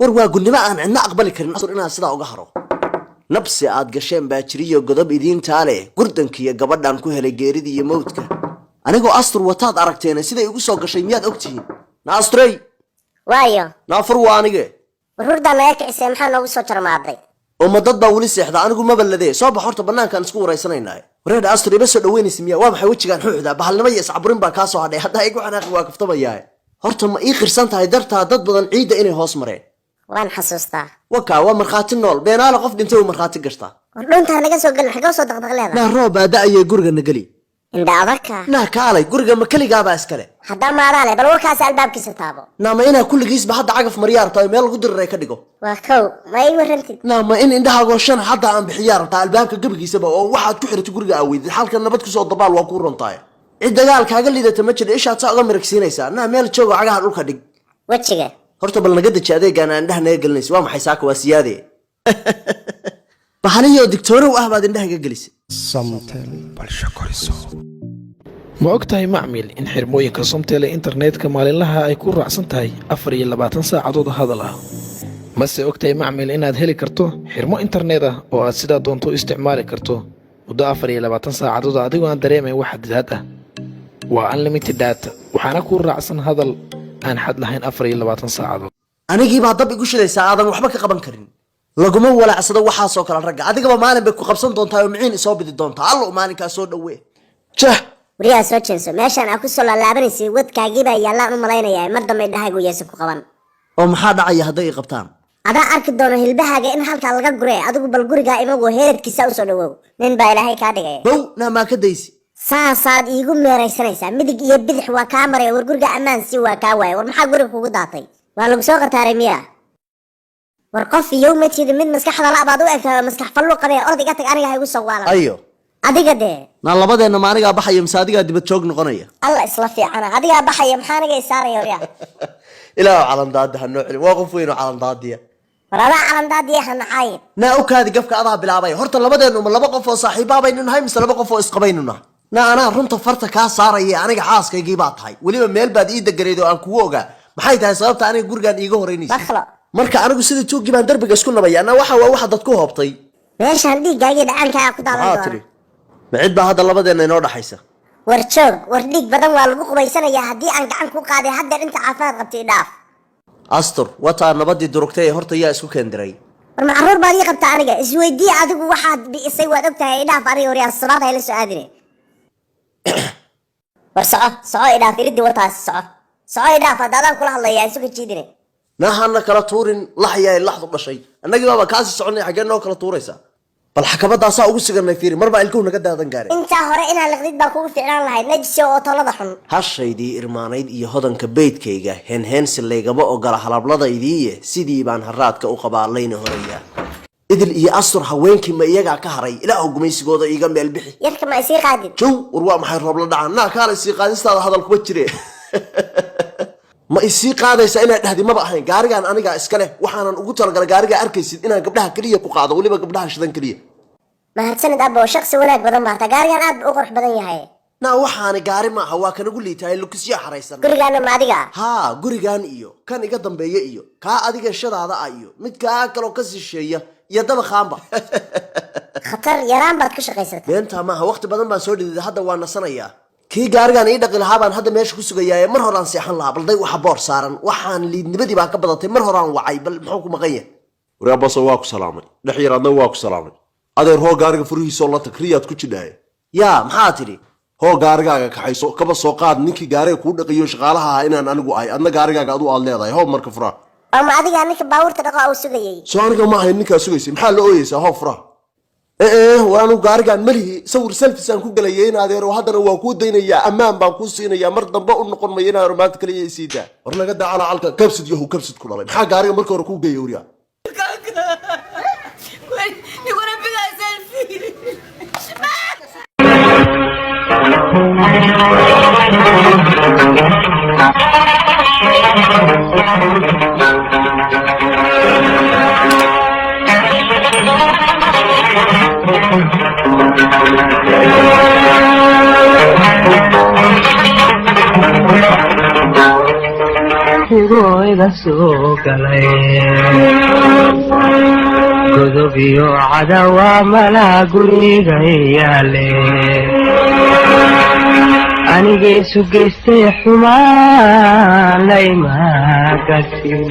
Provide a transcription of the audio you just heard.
وروا قلنا ما أنا عندنا أقبل كريم أصور إنها صدا وقهره نبسي عاد قشين باكرية وقضب إيدين تالي قردنك يا قبض عن كوهل الجيريدي يموتك أنا جو أسطر وتاد أركتين سيدا يقصوا قشين مياد أكتين ناصري وايو نافر وانيجي وردا ما يكعسي محل وصو جرماضي وما ضد ولي سيحدا أنا جو ما بلدي صوب حورت بنان كان سكور رئيسين ناي وريد أسطري بس دوين اسميه وام حيوتش كان حودا بحال ما يسعبرين باكاسو هذا حتى يقول أنا واقف طبعا ياي هرت ما إخر سنة هيدرتها ضد بدن عيدة إني هوس مرين وان حسوستا وكا ومرخات النول بين على قف دنتي ومرخات قشطة ورلونتها نجا سو قل حقا سو دغدغ لهدا لا روبا داعي قرقة نقلي عند أذكى لا كالي قرقة مكلي قابا اسكالي حدا ما رالي بل وركاس الباب كيستابو نعم إنا كل قيس بحد عقف مريار طيب يلا قدر ريكا ديقو وكو ما يورنتي نعم إن عندها قوشان حدا عن بحيار طيب الباب قبل قيسبا وواحد كحرة قرقة أويد الحال كان نبتك سو الضبال وكورن طاي عدا قال كاقل إذا تمجد إيش هتساقم مركسينيسا نعم يلا تشوقو عقاها الأولكا ديق وجهه horta bal naga dajaday gaan indhaha naga gelinaysa waa maxay saaka waa siyaade bahaliyo dictorow ah baad indhaha ga gelisay Somtel balsha koriso ma ogtahay macmiil in xirmooyinka Somtel internetka maalinlaha ay ku raacsan tahay 24 saacadood hadal ah mase ogtahay macmiil inaad heli karto xirmo internet ah oo aad sida doonto isticmaali karto muddo 24 saacadood adigoo aan dareemayn wax xaddidaad ah waa unlimited data waxaana ku raacsan hadal aan xad lahayn 24 saacadood anigii baa dab igu shidaysaa aadan waxba ka qaban karin laguma walaacsado waxa soo kala rag adigaba maalin bay ku qabsan doontaa oo miciin soo bidi doontaa allo maalinka soo dhaweey jah wariya soo jeenso meeshan aan ku soo laalaabanaysi wadkaagii baa yaallaan u malaynayaa mar dambe dhahaygu yeeso ku qaban oo maxaa dhacaya haday qabtaan ada arki doono hilbahaaga in halka laga guray adigu bal guriga imagu heeradkiisa u soo dhawow nin baa ilaahay ka dhigay bow na ma ka daysi saasaad iigu meeraysanaysaa midig iyo bidix waa kaa maray war guriga ammaan si waa kaa waay war maxaa guriga kugu daatay waa lagu soo qartaaray miya war qof yowmatida mid maskaxda la baad u egtaa maskax fallu qabay ordiga tag aniga haygu soo waalan ayo adiga de na labadeena ma aniga baxay masaadiga dibad joog noqonaya alla isla fiicana adiga baxay maxaa aniga isaaraya wariya ilaa calan daadaha noocli waa qof weyn oo calan daadiya warada calan daadiya hanacay na u kaadi gafka adaa bilaabay horta labadeenu ma laba qof oo saaxiibabaynu nahay mise laba qof oo isqabaynu nahay na ana runta farta ka saaraya aniga xaaskaygii baa tahay waliba meel baad ii dagareedo aan kugu ogaa maxay tahay sababta aniga gurigan iiga horeynaysa bakhlo marka anigu sida tuugi baan darbiga isku nabaya ana waxa dad ku hoobtay meeshan dhiigaaga dhacanka ku daalan doona ma cid baa hadda labadeena inoo dhaxaysa war joog war dhiig badan waa lagu qubaysanayaa haddii aan gacan ku qaaday hadda inta caafimaad qabtay dhaaf astur wata nabadii durugtay horta yaa isku keendiray war macruur baad ii qabtaa aniga isweydii adigu waxaad biisay waad ogtahay dhaaf aniga wariyaa salaad hayla soo aadine war soco idhaaf iridii wataas soco idhaaf haddaan kula hadlayaa isuga jiidine nahana kala tuurin laxyaay laxdu dhashay annagii baaba kaasi soconay xaggee noo kala tuuraysa bal xakabadaasaa ugu siganay fiiri mar baa ilkuhu naga daadan gaaray intaa hore inaan liqdid baan kugu ficnaan lahayd najisi oo talada xun hashaydii irmaanayd iyo hodanka beydkayga henheensi laygama ogola halabladaydii sidii baan haraadka u qabaa layna horeeyaa idil iyo astur haweenkii ma iyagaa ka haray ilaa gumaysigooda iiga meel bixi yarka ma isii qaadin jow war waa maxay roob la dhacaan naa kaala isii qaadistaada hadal kuma jire ma isii qaadaysa inaad dhahdi maba ahayn gaarigaan anigaa iska leh waxaanan ugu talagalay gaarigaa arkaysid inaan gabdhaha keliya ku qaado weliba gabdhaha shidan keliya mahadsanid abbo shakhsi wanaag badan baata gaarigaan aad u qurux badan yahay naa waxaani gaari maaha waa kanagu liitahay lukisya xaraysan gurigaana ma adiga haa gurigaan iyo kan iga dambeeya iyo kaa adiga shadaada ah iyo mid kaa kaloo ka sisheeya iyo dabaqaanba khatar yaraan baad ka shaqaysatay beentaa maaha waqti badan baan soo dhididay hadda waa nasanayaa kii gaarigaan ii dhaqi lahaa baan hadda meesha ku sugayaa mar horaan seexan lahaa balday waxa boor saaran waxaan liidnibadii baan ka badatay mar horaan wacay bal muxuu ku maqan yahay waraabaso waa ku salaamay dhex yaraadna waa ku salaamay adeer hoo gaariga furihiisoo la takriyaad ku jidhaay yaa maxaa tidhi hoo gaarigaaga kaxayso kaba soo qaad ninkii gaariga kuu dhaqiyo shaqaalaha ahaa inaan anigu ahay adna gaarigaaga adu aad leedahay hoo marka furaa ama adiga ninka baabuurta dhaqo uu sugayay soo aniga ma ahayn ninkaa sugaysay maxaa la ooyeysaa hoo furaa waanu gaarigaan malihi sawir selfisaan ku galayay in adeero haddana waa kuu daynayaa ammaan baan kuu siinayaa mar dambe u noqon maya inaan maanta kaliya isiidaa war laga daa calacalka kabsid yahu kabsid ku dhalay maxaa gaariga marka hore kuu geeya wariyaa Boy, iga soo galay godob iyo cadawa malaa guriga yaale anigee sugeystay xumaan layma gasin